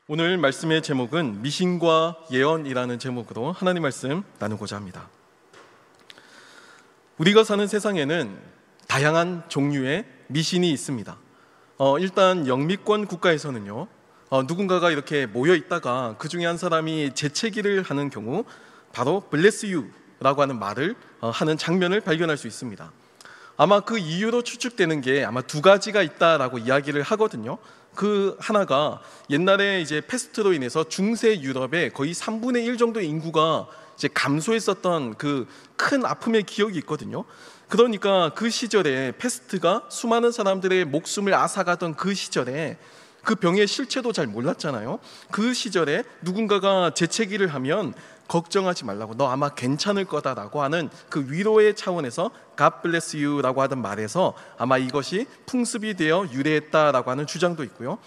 오늘 말씀의 제목은 미신과 예언이라는 제목으로 하나님 말씀 나누고자 합니다. 우리가 사는 세상에는 다양한 종류의 미신이 있습니다. 일단 영미권 국가에서는요, 누군가가 이렇게 모여 있다가 그 중에 한 사람이 재채기를 하는 경우 바로 bless you라고 하는 말을 하는 장면을 발견할 수 있습니다. 아마 그 이유로 추측되는 게 아마 두 가지가 있다라고 이야기를 하거든요. 그 하나가 옛날에 이제 패스트로 인해서 중세 유럽의 거의 3분의 1 정도의 인구가 이제 감소했었던 그 큰 아픔의 기억이 있거든요. 그러니까 그 시절에 패스트가 수많은 사람들의 목숨을 앗아가던 그 시절에 그 병의 실체도 잘 몰랐잖아요. 그 시절에 누군가가 재채기를 하면 걱정하지 말라고, 너 아마 괜찮을 거다라고 하는 그 위로의 차원에서 God bless you라고 하던 말에서 아마 이것이 풍습이 되어 유래했다라고 하는 주장도 있고요.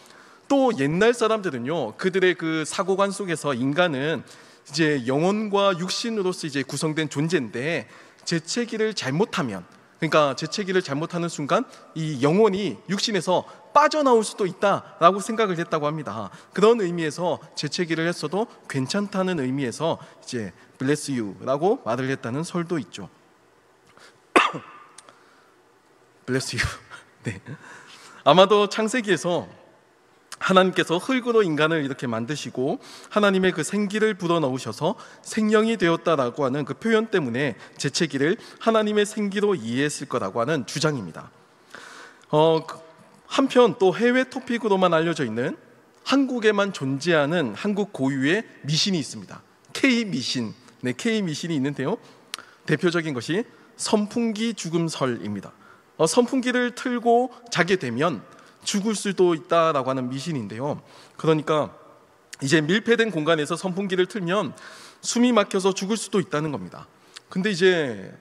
또 옛날 사람들은요, 그들의 그 사고관 속에서 인간은 이제 영혼과 육신으로서 이제 구성된 존재인데 재채기를 잘못하면, 그러니까 재채기를 잘못하는 순간 이 영혼이 육신에서 빠져나올 수도 있다라고 생각을 했다고 합니다. 그런 의미에서 재채기를 했어도 괜찮다는 의미에서 이제 bless you라고 말을 했다는 설도 있죠. bless you. 네. 아마도 창세기에서 하나님께서 흙으로 인간을 이렇게 만드시고 하나님의 그 생기를 불어넣으셔서 생명이 되었다라고 하는 그 표현 때문에 재채기를 하나님의 생기로 이해했을 거라고 하는 주장입니다. 한편 또 해외 토픽으로만 알려져 있는 한국에만 존재하는 한국 고유의 미신이 있습니다. K-미신. 네, K-미신이 있는데요, 대표적인 것이 선풍기 죽음설입니다. 선풍기를 틀고 자게 되면 죽을 수도 있다라고 하는 미신인데요, 그러니까 이제 밀폐된 공간에서 선풍기를 틀면 숨이 막혀서 죽을 수도 있다는 겁니다. 근데 이제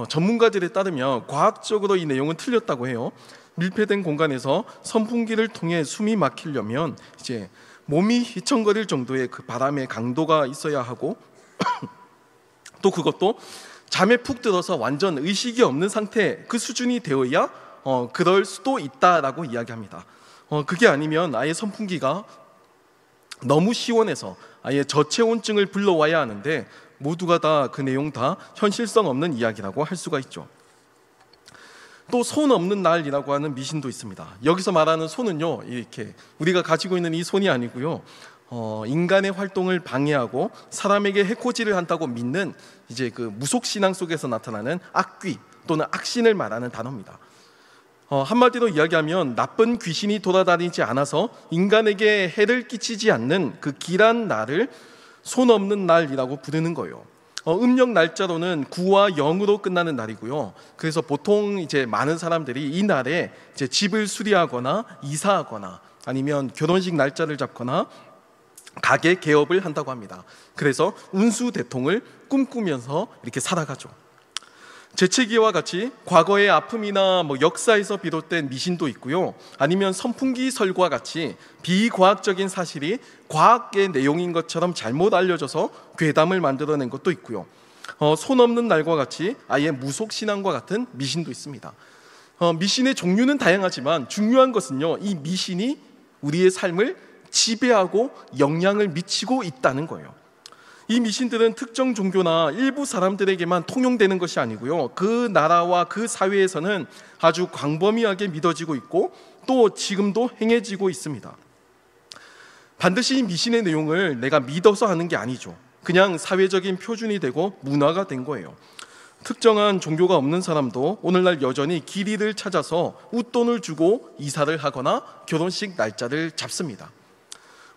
전문가들에 따르면 과학적으로 이 내용은 틀렸다고 해요. 밀폐된 공간에서 선풍기를 통해 숨이 막히려면 이제 몸이 휘청거릴 정도의 그 바람의 강도가 있어야 하고 또 그것도 잠에 푹 들어서 완전 의식이 없는 상태, 그 수준이 되어야 그럴 수도 있다라고 이야기합니다. 그게 아니면 아예 선풍기가 너무 시원해서 아예 저체온증을 불러와야 하는데 모두가 다 그 내용 다 현실성 없는 이야기라고 할 수가 있죠. 또 손 없는 날이라고 하는 미신도 있습니다. 여기서 말하는 손은요, 이렇게 우리가 가지고 있는 이 손이 아니고요, 인간의 활동을 방해하고 사람에게 해코지를 한다고 믿는 이제 그 무속 신앙 속에서 나타나는 악귀 또는 악신을 말하는 단어입니다. 한마디로 이야기하면 나쁜 귀신이 돌아다니지 않아서 인간에게 해를 끼치지 않는 그 길한 날을 손 없는 날이라고 부르는 거예요. 음력 날짜로는 9와 0으로 끝나는 날이고요. 그래서 보통 이제 많은 사람들이 이 날에 이제 집을 수리하거나 이사하거나 아니면 결혼식 날짜를 잡거나 가게 개업을 한다고 합니다. 그래서 운수대통을 꿈꾸면서 이렇게 살아가죠. 재채기와 같이 과거의 아픔이나 역사에서 비롯된 미신도 있고요, 아니면 선풍기 설과 같이 비과학적인 사실이 과학의 내용인 것처럼 잘못 알려져서 괴담을 만들어낸 것도 있고요, 손 없는 날과 같이 아예 무속신앙과 같은 미신도 있습니다. 미신의 종류는 다양하지만 중요한 것은요, 이 미신이 우리의 삶을 지배하고 영향을 미치고 있다는 거예요. 이 미신들은 특정 종교나 일부 사람들에게만 통용되는 것이 아니고요, 그 나라와 그 사회에서는 아주 광범위하게 믿어지고 있고 또 지금도 행해지고 있습니다. 반드시 이 미신의 내용을 내가 믿어서 하는 게 아니죠. 그냥 사회적인 표준이 되고 문화가 된 거예요. 특정한 종교가 없는 사람도 오늘날 여전히 길이를 찾아서 웃돈을 주고 이사를 하거나 결혼식 날짜를 잡습니다.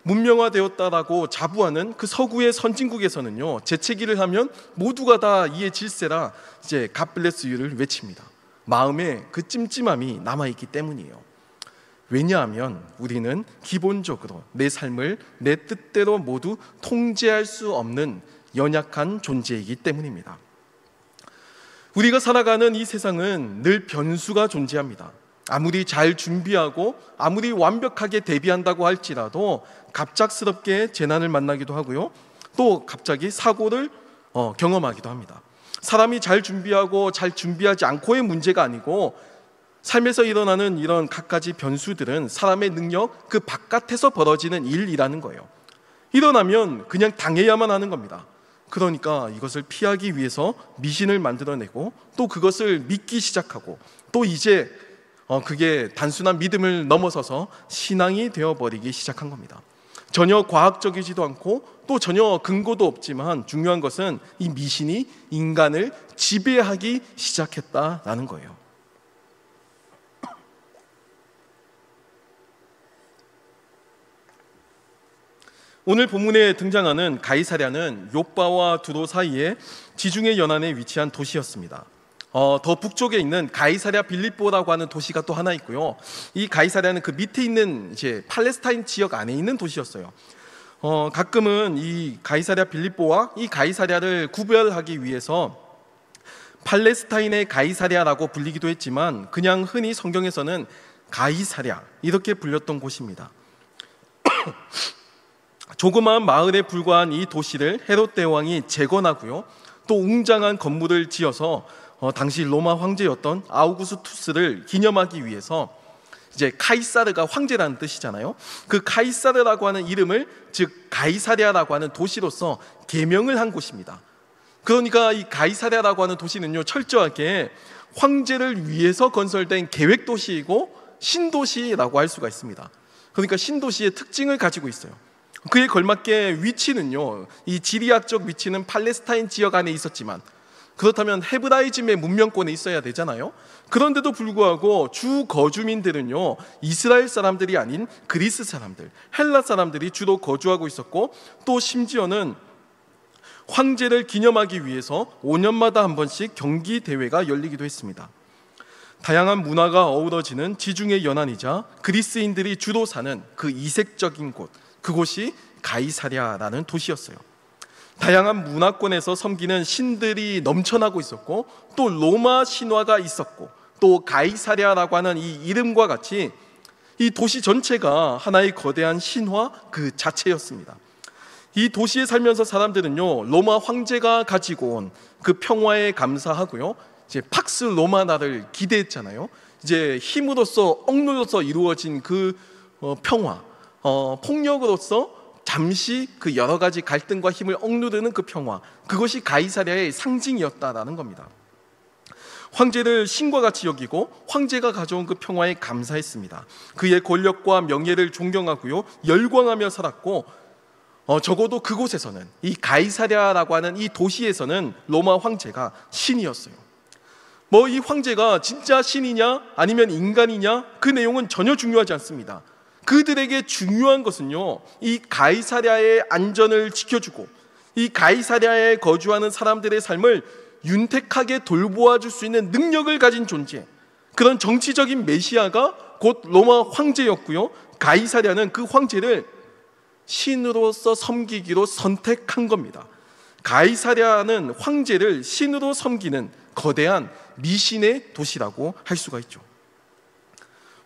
문명화되었다라고 자부하는 그 서구의 선진국에서는요, 재채기를 하면 모두가 다 이에 질세라 이제 God bless you를 외칩니다. 마음에 그 찜찜함이 남아있기 때문이에요. 왜냐하면 우리는 기본적으로 내 삶을 내 뜻대로 모두 통제할 수 없는 연약한 존재이기 때문입니다. 우리가 살아가는 이 세상은 늘 변수가 존재합니다. 아무리 잘 준비하고 아무리 완벽하게 대비한다고 할지라도 갑작스럽게 재난을 만나기도 하고요, 또 갑자기 사고를 경험하기도 합니다. 사람이 잘 준비하고 잘 준비하지 않고의 문제가 아니고 삶에서 일어나는 이런 갖가지 변수들은 사람의 능력 그 바깥에서 벌어지는 일이라는 거예요. 일어나면 그냥 당해야만 하는 겁니다. 그러니까 이것을 피하기 위해서 미신을 만들어내고 또 그것을 믿기 시작하고 또 이제 그게 단순한 믿음을 넘어서서 신앙이 되어버리기 시작한 겁니다. 전혀 과학적이지도 않고 또 전혀 근거도 없지만 중요한 것은 이 미신이 인간을 지배하기 시작했다라는 거예요. 오늘 본문에 등장하는 가이사랴는 욥바와 두로 사이에 지중해 연안에 위치한 도시였습니다. 더 북쪽에 있는 가이사랴 빌립보라고 하는 도시가 또 하나 있고요. 이 가이사랴는 그 밑에 있는 이제 팔레스타인 지역 안에 있는 도시였어요. 가끔은 이 가이사랴 빌립보와 이 가이사랴를 구별하기 위해서 팔레스타인의 가이사랴라고 불리기도 했지만 그냥 흔히 성경에서는 가이사랴 이렇게 불렸던 곳입니다. 조그마한 마을에 불과한 이 도시를 헤롯 대왕이 재건하고요. 또 웅장한 건물을 지어서 당시 로마 황제였던 아우구스투스를 기념하기 위해서 이제 카이사르가 황제라는 뜻이잖아요. 그 카이사르라고 하는 이름을 즉 가이사랴라고 하는 도시로서 개명을 한 곳입니다. 그러니까 이 가이사랴라고 하는 도시는요 철저하게 황제를 위해서 건설된 계획 도시이고 신도시라고 할 수가 있습니다. 그러니까 신도시의 특징을 가지고 있어요. 그에 걸맞게 위치는요 이 지리학적 위치는 팔레스타인 지역 안에 있었지만 그렇다면 헤브라이즘의 문명권에 있어야 되잖아요. 그런데도 불구하고 주 거주민들은요 이스라엘 사람들이 아닌 그리스 사람들, 헬라 사람들이 주로 거주하고 있었고 또 심지어는 황제를 기념하기 위해서 5년마다 한 번씩 경기 대회가 열리기도 했습니다. 다양한 문화가 어우러지는 지중해 연안이자 그리스인들이 주로 사는 그 이색적인 곳, 그곳이 가이사랴라는 도시였어요. 다양한 문화권에서 섬기는 신들이 넘쳐나고 있었고 또 로마 신화가 있었고 또 가이사랴라고 하는 이 이름과 같이 이 도시 전체가 하나의 거대한 신화 그 자체였습니다. 이 도시에 살면서 사람들은요 로마 황제가 가지고 온 그 평화에 감사하고요 이제 팍스 로마나를 기대했잖아요. 이제 힘으로써 억누로서 이루어진 그 평화, 폭력으로서 잠시 그 여러 가지 갈등과 힘을 억누르는 그 평화, 그것이 가이사랴의 상징이었다라는 겁니다. 황제를 신과 같이 여기고 황제가 가져온 그 평화에 감사했습니다. 그의 권력과 명예를 존경하고요 열광하며 살았고 적어도 그곳에서는 이 가이사랴라고 하는 이 도시에서는 로마 황제가 신이었어요. 뭐 이 황제가 진짜 신이냐 아니면 인간이냐 그 내용은 전혀 중요하지 않습니다. 그들에게 중요한 것은요 이 가이사랴의 안전을 지켜주고 이 가이사랴에 거주하는 사람들의 삶을 윤택하게 돌보아 줄 수 있는 능력을 가진 존재, 그런 정치적인 메시아가 곧 로마 황제였고요 가이사랴는 그 황제를 신으로서 섬기기로 선택한 겁니다. 가이사랴는 황제를 신으로 섬기는 거대한 미신의 도시라고 할 수가 있죠.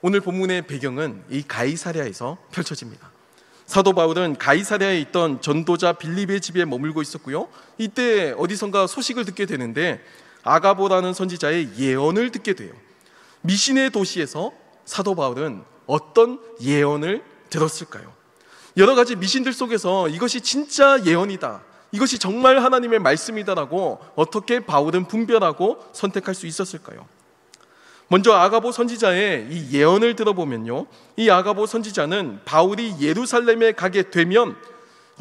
오늘 본문의 배경은 이 가이사랴에서 펼쳐집니다. 사도 바울은 가이사랴에 있던 전도자 빌립의 집에 머물고 있었고요 이때 어디선가 소식을 듣게 되는데 아가보라는 선지자의 예언을 듣게 돼요. 미신의 도시에서 사도 바울은 어떤 예언을 들었을까요? 여러 가지 미신들 속에서 이것이 진짜 예언이다, 이것이 정말 하나님의 말씀이다라고 어떻게 바울은 분별하고 선택할 수 있었을까요? 먼저 아가보 선지자의 이 예언을 들어보면요 이 아가보 선지자는 바울이 예루살렘에 가게 되면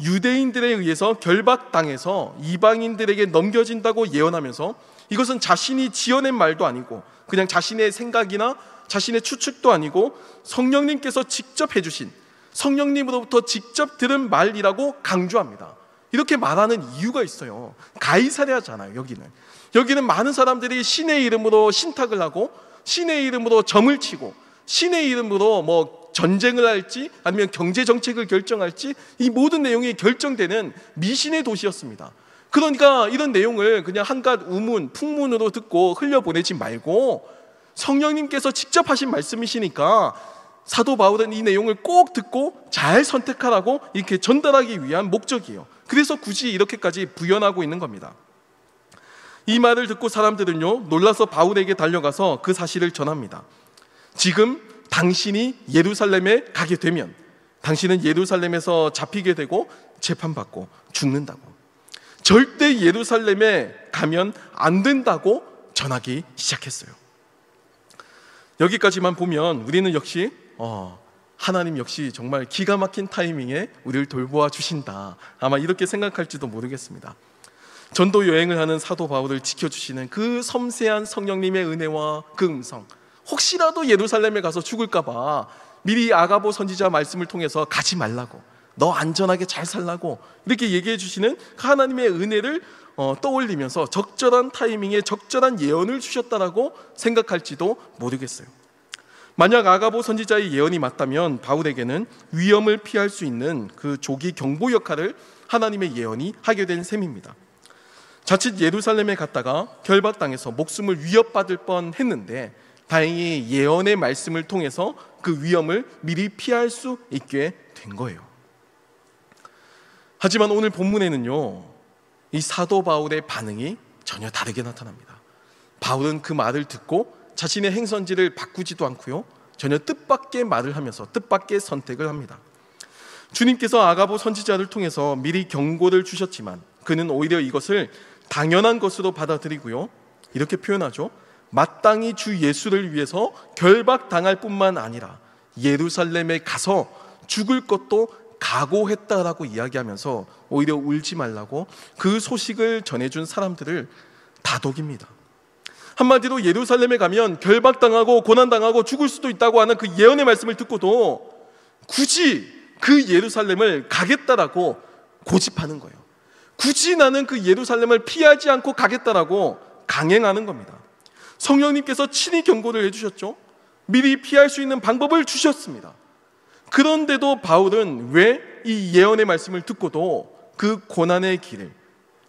유대인들에 의해서 결박당해서 이방인들에게 넘겨진다고 예언하면서 이것은 자신이 지어낸 말도 아니고 그냥 자신의 생각이나 자신의 추측도 아니고 성령님께서 직접 해주신, 성령님으로부터 직접 들은 말이라고 강조합니다. 이렇게 말하는 이유가 있어요. 가이사랴잖아요. 여기는 많은 사람들이 신의 이름으로 신탁을 하고 신의 이름으로 점을 치고 신의 이름으로 뭐 전쟁을 할지 아니면 경제 정책을 결정할지 이 모든 내용이 결정되는 미신의 도시였습니다. 그러니까 이런 내용을 그냥 한갓 우문, 풍문으로 듣고 흘려보내지 말고 성령님께서 직접 하신 말씀이시니까 사도 바울은 이 내용을 꼭 듣고 잘 선택하라고 이렇게 전달하기 위한 목적이에요. 그래서 굳이 이렇게까지 부연하고 있는 겁니다. 이 말을 듣고 사람들은요 놀라서 바울에게 달려가서 그 사실을 전합니다. 지금 당신이 예루살렘에 가게 되면 당신은 예루살렘에서 잡히게 되고 재판받고 죽는다고, 절대 예루살렘에 가면 안 된다고 전하기 시작했어요. 여기까지만 보면 우리는 역시 하나님 역시 정말 기가 막힌 타이밍에 우리를 돌보아 주신다, 아마 이렇게 생각할지도 모르겠습니다. 전도 여행을 하는 사도 바울을 지켜주시는 그 섬세한 성령님의 은혜와 그 음성, 혹시라도 예루살렘에 가서 죽을까 봐 미리 아가보 선지자 말씀을 통해서 가지 말라고, 너 안전하게 잘 살라고 이렇게 얘기해 주시는 하나님의 은혜를 떠올리면서 적절한 타이밍에 적절한 예언을 주셨다라고 생각할지도 모르겠어요. 만약 아가보 선지자의 예언이 맞다면 바울에게는 위험을 피할 수 있는 그 조기 경보 역할을 하나님의 예언이 하게 된 셈입니다. 자칫 예루살렘에 갔다가 결박당해서 목숨을 위협받을 뻔했는데 다행히 예언의 말씀을 통해서 그 위험을 미리 피할 수 있게 된 거예요. 하지만 오늘 본문에는요, 이 사도 바울의 반응이 전혀 다르게 나타납니다. 바울은 그 말을 듣고 자신의 행선지를 바꾸지도 않고요, 전혀 뜻밖의 말을 하면서 뜻밖의 선택을 합니다. 주님께서 아가보 선지자를 통해서 미리 경고를 주셨지만 그는 오히려 이것을 당연한 것으로 받아들이고요, 이렇게 표현하죠. 마땅히 주 예수를 위해서 결박당할 뿐만 아니라 예루살렘에 가서 죽을 것도 각오했다라고 이야기하면서 오히려 울지 말라고 그 소식을 전해준 사람들을 다독입니다. 한마디로 예루살렘에 가면 결박당하고 고난당하고 죽을 수도 있다고 하는 그 예언의 말씀을 듣고도 굳이 그 예루살렘을 가겠다라고 고집하는 거예요. 굳이 나는 그 예루살렘을 피하지 않고 가겠다라고 강행하는 겁니다. 성령님께서 친히 경고를 해주셨죠. 미리 피할 수 있는 방법을 주셨습니다. 그런데도 바울은 왜 이 예언의 말씀을 듣고도 그 고난의 길을,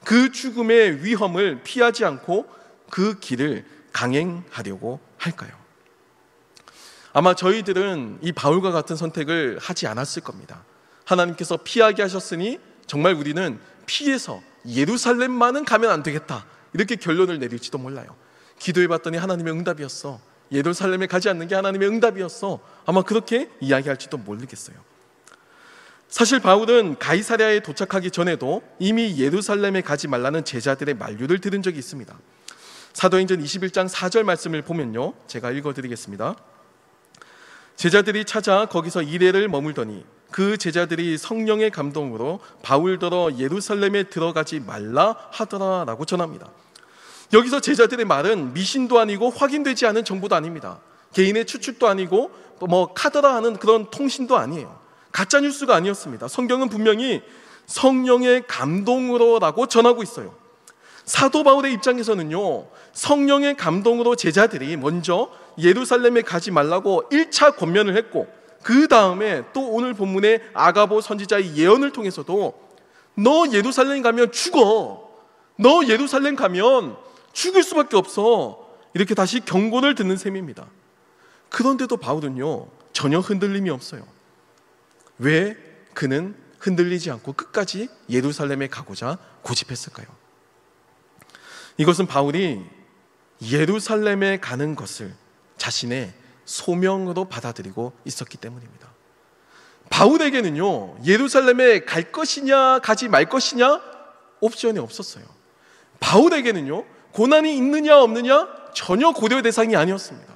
그 죽음의 위험을 피하지 않고 그 길을 강행하려고 할까요? 아마 저희들은 이 바울과 같은 선택을 하지 않았을 겁니다. 하나님께서 피하게 하셨으니 정말 우리는 피해서 예루살렘만은 가면 안 되겠다, 이렇게 결론을 내릴지도 몰라요. 기도해봤더니 하나님의 응답이었어, 예루살렘에 가지 않는 게 하나님의 응답이었어, 아마 그렇게 이야기할지도 모르겠어요. 사실 바울은 가이사랴에 도착하기 전에도 이미 예루살렘에 가지 말라는 제자들의 만류를 들은 적이 있습니다. 사도행전 21장 4절 말씀을 보면요, 제가 읽어드리겠습니다. 제자들이 찾아 거기서 이레를 머물더니 그 제자들이 성령의 감동으로 바울더러 예루살렘에 들어가지 말라 하더라라고 전합니다. 여기서 제자들의 말은 미신도 아니고 확인되지 않은 정보도 아닙니다. 개인의 추측도 아니고 카더라 하는 그런 통신도 아니에요. 가짜 뉴스가 아니었습니다. 성경은 분명히 성령의 감동으로라고 전하고 있어요. 사도 바울의 입장에서는요, 성령의 감동으로 제자들이 먼저 예루살렘에 가지 말라고 1차 권면을 했고, 그 다음에 또 오늘 본문의 아가보 선지자의 예언을 통해서도 너 예루살렘 가면 죽어, 너 예루살렘 가면 죽을 수밖에 없어, 이렇게 다시 경고를 듣는 셈입니다. 그런데도 바울은요, 전혀 흔들림이 없어요. 왜 그는 흔들리지 않고 끝까지 예루살렘에 가고자 고집했을까요? 이것은 바울이 예루살렘에 가는 것을 자신의 소명으로 받아들이고 있었기 때문입니다. 바울에게는요, 예루살렘에 갈 것이냐 가지 말 것이냐 옵션이 없었어요. 바울에게는요, 고난이 있느냐 없느냐 전혀 고려 대상이 아니었습니다.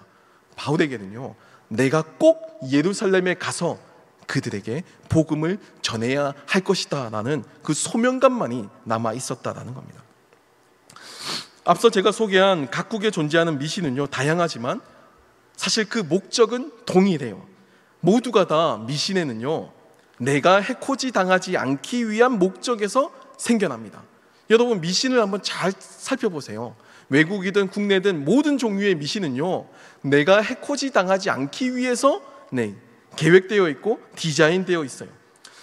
바울에게는요, 내가 꼭 예루살렘에 가서 그들에게 복음을 전해야 할 것이다 라는 그 소명감만이 남아 있었다라는 겁니다. 앞서 제가 소개한 각국에 존재하는 미신은요, 다양하지만 사실 그 목적은 동일해요. 모두가 다 미신에는요, 내가 해코지 당하지 않기 위한 목적에서 생겨납니다. 여러분, 미신을 한번 잘 살펴보세요. 외국이든 국내든 모든 종류의 미신은요, 내가 해코지 당하지 않기 위해서 계획되어 있고 디자인되어 있어요.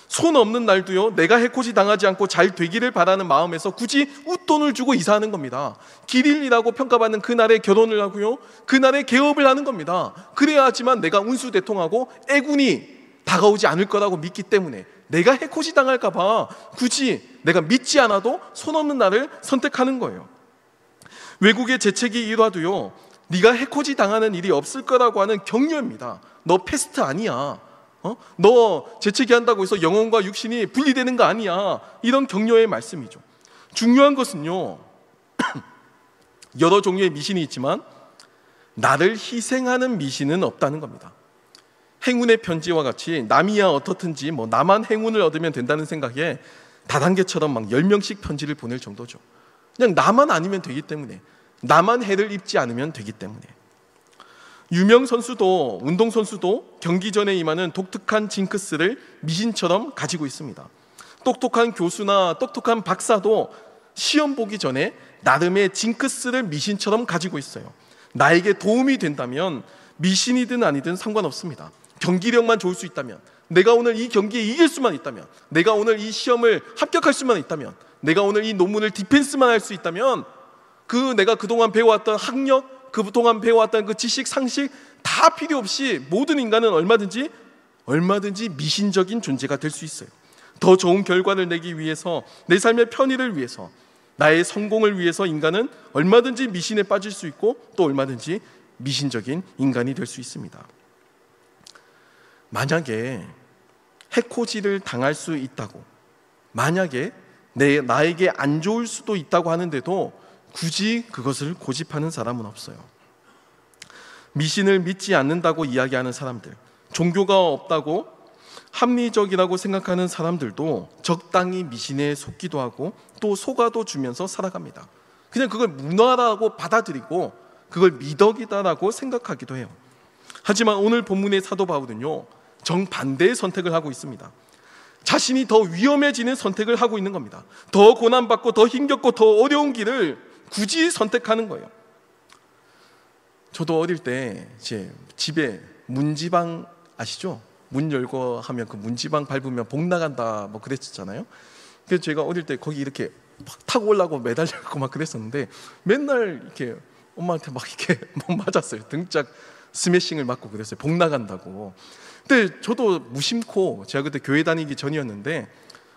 손 없는 날도요, 내가 해코지 당하지 않고 잘 되기를 바라는 마음에서 굳이 웃돈을 주고 이사하는 겁니다. 길일이라고 평가받는 그날에 결혼을 하고요, 그날에 개업을 하는 겁니다. 그래야지만 내가 운수대통하고 애군이 다가오지 않을 거라고 믿기 때문에 내가 해코지 당할까 봐 굳이 내가 믿지 않아도 손 없는 날을 선택하는 거예요. 외국의 재채기 일화도요, 네가 해코지 당하는 일이 없을 거라고 하는 격려입니다. 너 패스트 아니야. 너 재채기 한다고 해서 영혼과 육신이 분리되는 거 아니야. 이런 격려의 말씀이죠. 중요한 것은요, 여러 종류의 미신이 있지만 나를 희생하는 미신은 없다는 겁니다. 행운의 편지와 같이 남이야 어떻든지 나만 행운을 얻으면 된다는 생각에 다단계처럼 막 10명씩 편지를 보낼 정도죠. 그냥 나만 아니면 되기 때문에, 나만 해를 입지 않으면 되기 때문에. 유명 선수도, 운동 선수도 경기 전에 임하는 독특한 징크스를 미신처럼 가지고 있습니다. 똑똑한 교수나 똑똑한 박사도 시험 보기 전에 나름의 징크스를 미신처럼 가지고 있어요. 나에게 도움이 된다면 미신이든 아니든 상관없습니다. 경기력만 좋을 수 있다면, 내가 오늘 이 경기에 이길 수만 있다면, 내가 오늘 이 시험을 합격할 수만 있다면, 내가 오늘 이 논문을 디펜스만 할 수 있다면, 내가 그동안 배워왔던 학력, 그동안 배워왔던 그 지식, 상식 다 필요 없이 모든 인간은 얼마든지 미신적인 존재가 될 수 있어요. 더 좋은 결과를 내기 위해서, 내 삶의 편의를 위해서, 나의 성공을 위해서 인간은 얼마든지 미신에 빠질 수 있고 또 얼마든지 미신적인 인간이 될 수 있습니다. 만약에 해코지를 당할 수 있다고, 만약에 나에게 안 좋을 수도 있다고 하는데도 굳이 그것을 고집하는 사람은 없어요. 미신을 믿지 않는다고 이야기하는 사람들, 종교가 없다고 합리적이라고 생각하는 사람들도 적당히 미신에 속기도 하고 또 속아도 주면서 살아갑니다. 그냥 그걸 문화라고 받아들이고 그걸 미덕이다라고 생각하기도 해요. 하지만 오늘 본문의 사도 바울은요, 정반대의 선택을 하고 있습니다. 자신이 더 위험해지는 선택을 하고 있는 겁니다. 더 고난받고 더 힘겹고 더 어려운 길을 굳이 선택하는 거예요. 저도 어릴 때 제 집에 문지방 아시죠? 문 열고 하면 그 문지방 밟으면 복 나간다 그랬었잖아요. 그래서 제가 어릴 때 거기 이렇게 막 타고 올라고 매달리고 막 그랬었는데 맨날 이렇게 엄마한테 막 이렇게 맞았어요. 등짝 스매싱을 맞고 그랬어요. 복 나간다고. 근데 저도 무심코, 제가 그때 교회 다니기 전이었는데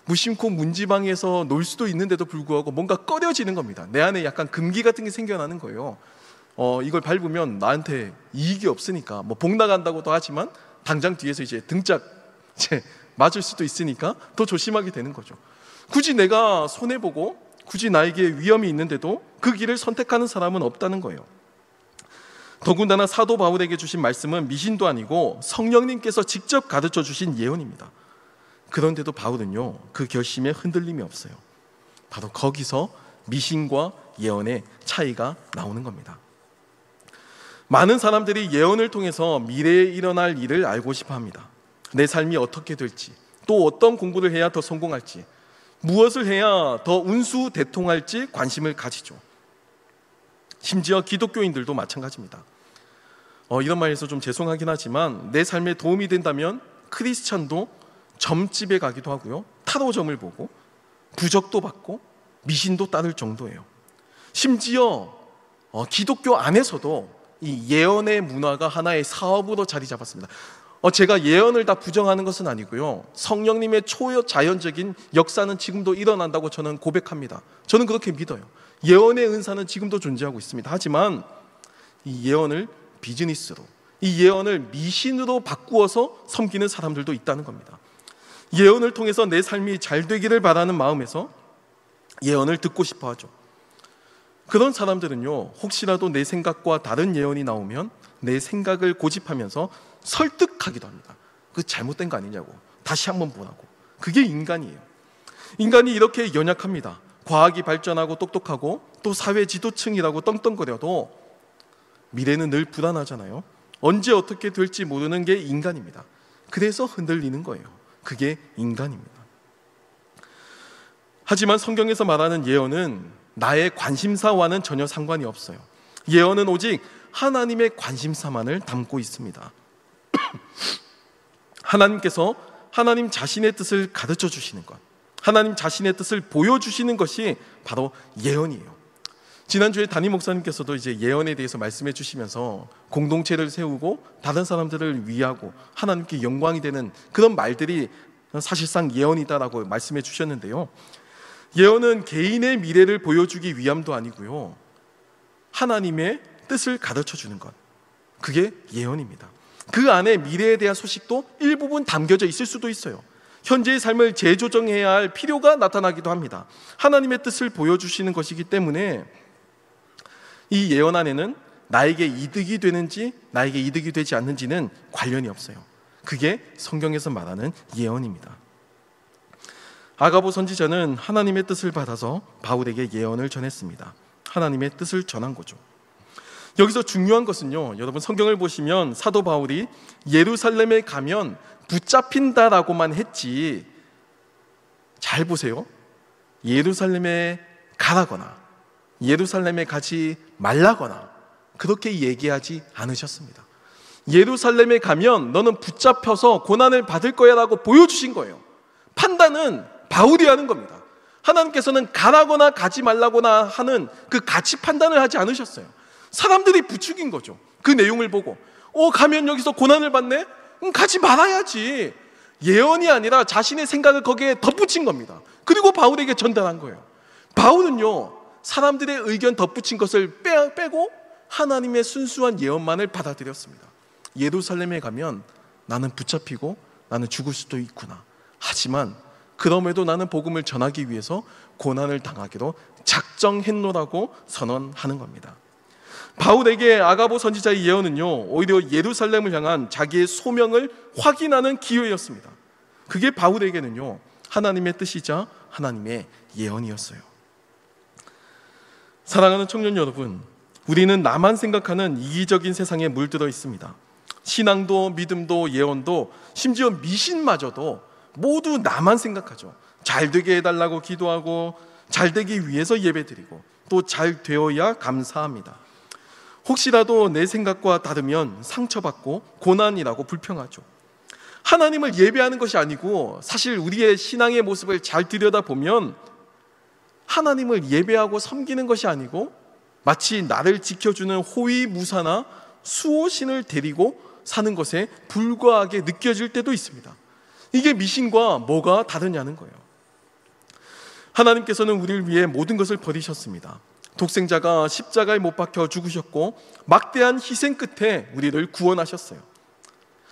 무심코 문지방에서 놀 수도 있는데도 불구하고 뭔가 꺼려지는 겁니다. 내 안에 약간 금기 같은 게 생겨나는 거예요. 이걸 밟으면 나한테 이익이 없으니까 복 나간다고도 하지만 당장 뒤에서 이제 등짝 맞을 수도 있으니까 더 조심하게 되는 거죠. 굳이 내가 손해보고 굳이 나에게 위험이 있는데도 그 길을 선택하는 사람은 없다는 거예요. 더군다나 사도 바울에게 주신 말씀은 미신도 아니고 성령님께서 직접 가르쳐 주신 예언입니다. 그런데도 바울은요, 그 결심에 흔들림이 없어요. 바로 거기서 미신과 예언의 차이가 나오는 겁니다. 많은 사람들이 예언을 통해서 미래에 일어날 일을 알고 싶어 합니다. 내 삶이 어떻게 될지, 또 어떤 공부를 해야 더 성공할지, 무엇을 해야 더 운수대통할지 관심을 가지죠. 심지어 기독교인들도 마찬가지입니다. 이런 말해서 좀 죄송하긴 하지만 내 삶에 도움이 된다면 크리스찬도 점집에 가기도 하고요, 타로점을 보고 부적도 받고 미신도 따를 정도예요. 심지어 기독교 안에서도 이 예언의 문화가 하나의 사업으로 자리 잡았습니다. 제가 예언을 다 부정하는 것은 아니고요, 성령님의 초자연적인 역사는 지금도 일어난다고 저는 고백합니다. 저는 그렇게 믿어요. 예언의 은사는 지금도 존재하고 있습니다. 하지만 이 예언을 비즈니스로, 이 예언을 미신으로 바꾸어서 섬기는 사람들도 있다는 겁니다. 예언을 통해서 내 삶이 잘 되기를 바라는 마음에서 예언을 듣고 싶어 하죠. 그런 사람들은요, 혹시라도 내 생각과 다른 예언이 나오면 내 생각을 고집하면서 설득하기도 합니다. 그 잘못된 거 아니냐고, 다시 한번 보라고. 그게 인간이에요. 인간이 이렇게 연약합니다. 과학이 발전하고 똑똑하고 또 사회 지도층이라고 떵떵거려도 미래는 늘 불안하잖아요. 언제 어떻게 될지 모르는 게 인간입니다. 그래서 흔들리는 거예요. 그게 인간입니다. 하지만 성경에서 말하는 예언은 나의 관심사와는 전혀 상관이 없어요. 예언은 오직 하나님의 관심사만을 담고 있습니다. 하나님께서 하나님 자신의 뜻을 가르쳐 주시는 것, 하나님 자신의 뜻을 보여주시는 것이 바로 예언이에요. 지난주에 담임 목사님께서도 이제 예언에 대해서 말씀해 주시면서 공동체를 세우고 다른 사람들을 위하고 하나님께 영광이 되는 그런 말들이 사실상 예언이다라고 말씀해 주셨는데요, 예언은 개인의 미래를 보여주기 위함도 아니고요, 하나님의 뜻을 가르쳐 주는 것, 그게 예언입니다. 그 안에 미래에 대한 소식도 일부분 담겨져 있을 수도 있어요. 현재의 삶을 재조정해야 할 필요가 나타나기도 합니다. 하나님의 뜻을 보여주시는 것이기 때문에 이 예언 안에는 나에게 이득이 되는지 나에게 이득이 되지 않는지는 관련이 없어요. 그게 성경에서 말하는 예언입니다. 아가보 선지자는 하나님의 뜻을 받아서 바울에게 예언을 전했습니다. 하나님의 뜻을 전한 거죠. 여기서 중요한 것은요, 여러분 성경을 보시면 사도 바울이 예루살렘에 가면 붙잡힌다라고만 했지, 잘 보세요. 예루살렘에 가라거나 예루살렘에 가지 말라거나 그렇게 얘기하지 않으셨습니다. 예루살렘에 가면 너는 붙잡혀서 고난을 받을 거야 라고 보여주신 거예요. 판단은 바울이 하는 겁니다. 하나님께서는 가라거나 가지 말라거나 하는 그 가치 판단을 하지 않으셨어요. 사람들이 부추긴 거죠. 그 내용을 보고 가면 여기서 고난을 받네? 가지 말아야지. 예언이 아니라 자신의 생각을 거기에 덧붙인 겁니다. 그리고 바울에게 전달한 거예요. 바울은요, 사람들의 의견 덧붙인 것을 빼고 하나님의 순수한 예언만을 받아들였습니다. 예루살렘에 가면 나는 붙잡히고 나는 죽을 수도 있구나. 하지만 그럼에도 나는 복음을 전하기 위해서 고난을 당하기로 작정했노라고 선언하는 겁니다. 바울에게 아가보 선지자의 예언은요, 오히려 예루살렘을 향한 자기의 소명을 확인하는 기회였습니다. 그게 바울에게는요, 하나님의 뜻이자 하나님의 예언이었어요. 사랑하는 청년 여러분, 우리는 나만 생각하는 이기적인 세상에 물들어 있습니다. 신앙도 믿음도 예언도 심지어 미신마저도 모두 나만 생각하죠. 잘 되게 해달라고 기도하고 잘 되기 위해서 예배드리고 또 잘 되어야 감사합니다. 혹시라도 내 생각과 다르면 상처받고 고난이라고 불평하죠. 하나님을 예배하는 것이 아니고 사실 우리의 신앙의 모습을 잘 들여다보면 하나님을 예배하고 섬기는 것이 아니고 마치 나를 지켜주는 호위무사나 수호신을 데리고 사는 것에 불과하게 느껴질 때도 있습니다. 이게 미신과 뭐가 다르냐는 거예요. 하나님께서는 우리를 위해 모든 것을 버리셨습니다. 독생자가 십자가에 못 박혀 죽으셨고 막대한 희생 끝에 우리를 구원하셨어요.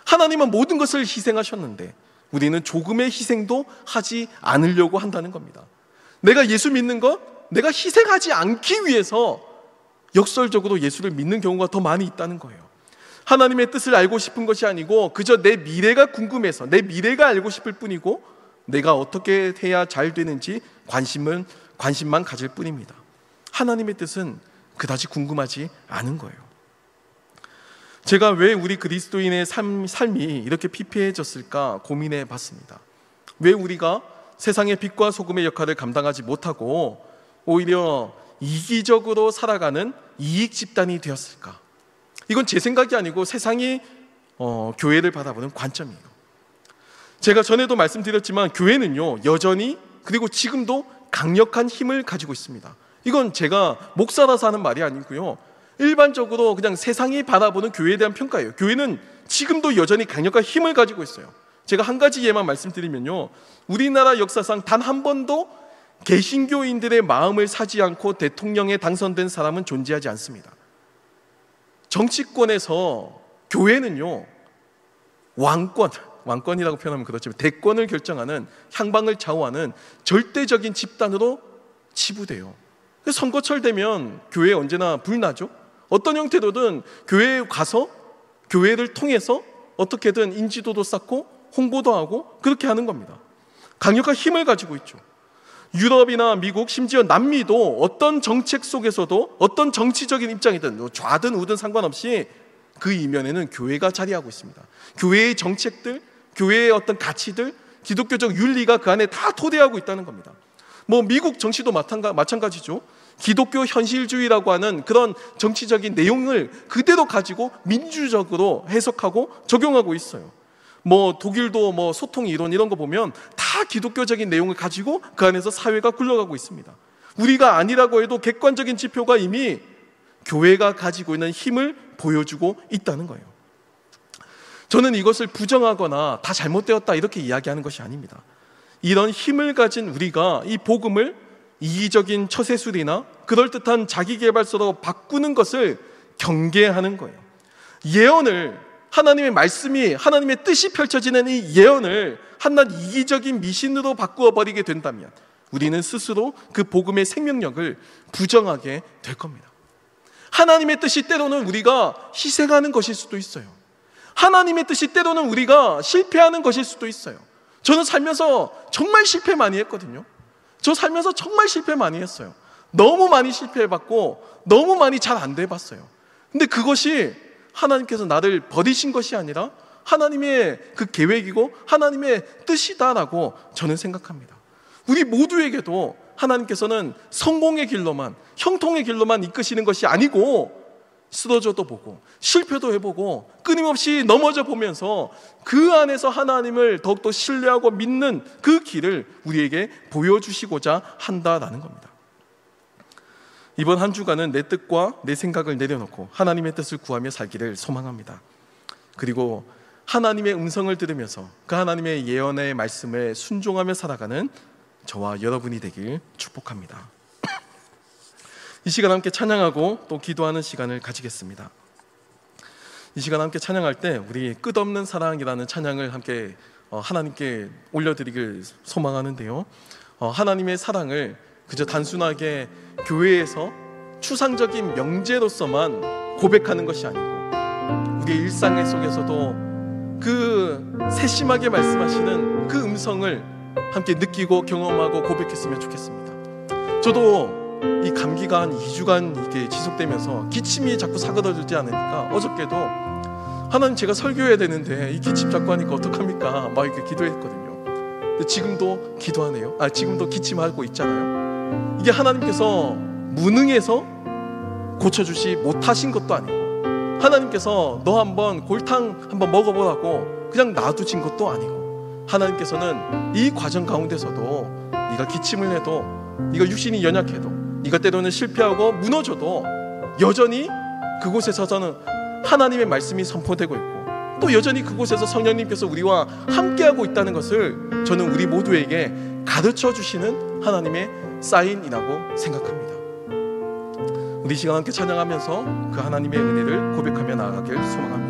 하나님은 모든 것을 희생하셨는데 우리는 조금의 희생도 하지 않으려고 한다는 겁니다. 내가 예수 믿는 것, 내가 희생하지 않기 위해서 역설적으로 예수를 믿는 경우가 더 많이 있다는 거예요. 하나님의 뜻을 알고 싶은 것이 아니고 그저 내 미래가 궁금해서 내 미래가 알고 싶을 뿐이고 내가 어떻게 해야 잘 되는지 관심만 가질 뿐입니다. 하나님의 뜻은 그다지 궁금하지 않은 거예요. 제가 왜 우리 그리스도인의 삶이 이렇게 피폐해졌을까 고민해 봤습니다. 왜 우리가 세상의 빛과 소금의 역할을 감당하지 못하고 오히려 이기적으로 살아가는 이익 집단이 되었을까? 이건 제 생각이 아니고 세상이 교회를 바라보는 관점이에요. 제가 전에도 말씀드렸지만 교회는요, 여전히 그리고 지금도 강력한 힘을 가지고 있습니다. 이건 제가 목사라서 하는 말이 아니고요, 일반적으로 그냥 세상이 바라보는 교회에 대한 평가예요. 교회는 지금도 여전히 강력한 힘을 가지고 있어요. 제가 한 가지 예만 말씀드리면요, 우리나라 역사상 단 한 번도 개신교인들의 마음을 사지 않고 대통령에 당선된 사람은 존재하지 않습니다. 정치권에서 교회는요, 왕권이라고 표현하면 그렇지만 대권을 결정하는, 향방을 좌우하는 절대적인 집단으로 치부돼요. 선거철 되면 교회에 언제나 불나죠. 어떤 형태로든 교회에 가서 교회를 통해서 어떻게든 인지도도 쌓고 홍보도 하고 그렇게 하는 겁니다. 강력한 힘을 가지고 있죠. 유럽이나 미국, 심지어 남미도 어떤 정책 속에서도 어떤 정치적인 입장이든 좌든 우든 상관없이 그 이면에는 교회가 자리하고 있습니다. 교회의 정책들, 교회의 어떤 가치들, 기독교적 윤리가 그 안에 다 토대하고 있다는 겁니다. 미국 정치도 마찬가지죠. 기독교 현실주의라고 하는 그런 정치적인 내용을 그대로 가지고 민주적으로 해석하고 적용하고 있어요. 독일도 소통 이론 이런 거 보면 다 기독교적인 내용을 가지고 그 안에서 사회가 굴러가고 있습니다. 우리가 아니라고 해도 객관적인 지표가 이미 교회가 가지고 있는 힘을 보여주고 있다는 거예요. 저는 이것을 부정하거나 다 잘못되었다 이렇게 이야기하는 것이 아닙니다. 이런 힘을 가진 우리가 이 복음을 이기적인 처세술이나 그럴듯한 자기개발서로 바꾸는 것을 경계하는 거예요. 예언을, 하나님의 말씀이, 하나님의 뜻이 펼쳐지는 이 예언을 한낱 이기적인 미신으로 바꾸어 버리게 된다면 우리는 스스로 그 복음의 생명력을 부정하게 될 겁니다. 하나님의 뜻이 때로는 우리가 희생하는 것일 수도 있어요. 하나님의 뜻이 때로는 우리가 실패하는 것일 수도 있어요. 저는 살면서 정말 실패 많이 했거든요. 저 살면서 정말 실패 많이 했어요. 너무 많이 실패해봤고 너무 많이 잘 안 돼봤어요. 근데 그것이 하나님께서 나를 버리신 것이 아니라 하나님의 그 계획이고 하나님의 뜻이다라고 저는 생각합니다. 우리 모두에게도 하나님께서는 성공의 길로만, 형통의 길로만 이끄시는 것이 아니고 쓰러져도 보고 실패도 해보고 끊임없이 넘어져 보면서 그 안에서 하나님을 더욱더 신뢰하고 믿는 그 길을 우리에게 보여주시고자 한다라는 겁니다. 이번 한 주간은 내 뜻과 내 생각을 내려놓고 하나님의 뜻을 구하며 살기를 소망합니다. 그리고 하나님의 음성을 들으면서 그 하나님의 예언의 말씀에 순종하며 살아가는 저와 여러분이 되길 축복합니다. 이 시간 함께 찬양하고 또 기도하는 시간을 가지겠습니다. 이 시간 함께 찬양할 때 우리 끝없는 사랑이라는 찬양을 함께 하나님께 올려드리길 소망하는데요, 하나님의 사랑을 그저 단순하게 교회에서 추상적인 명제로서만 고백하는 것이 아니고 우리의 일상 속에서도 그 세심하게 말씀하시는 그 음성을 함께 느끼고 경험하고 고백했으면 좋겠습니다. 저도 이 감기가 한 2주간 이렇게 지속되면서 기침이 자꾸 사그러들지 않으니까 어저께도 하나님, 제가 설교해야 되는데 이 기침 자꾸 하니까 어떡합니까? 막 이렇게 기도했거든요. 근데 지금도 기도하네요. 지금도 기침하고 있잖아요. 이게 하나님께서 무능해서 고쳐주시 못하신 것도 아니고 하나님께서 너 한번 골탕 한번 먹어보라고 그냥 놔두신 것도 아니고 하나님께서는 이 과정 가운데서도 네가 기침을 해도, 네가 육신이 연약해도, 네가 때로는 실패하고 무너져도 여전히 그곳에서는 하나님의 말씀이 선포되고 있고 또 여전히 그곳에서 성령님께서 우리와 함께하고 있다는 것을 저는 우리 모두에게 가르쳐 주시는 하나님의 사인이라고 생각합니다. 우리 시간 함께 찬양하면서 그 하나님의 은혜를 고백하며 나아가길 소망합니다.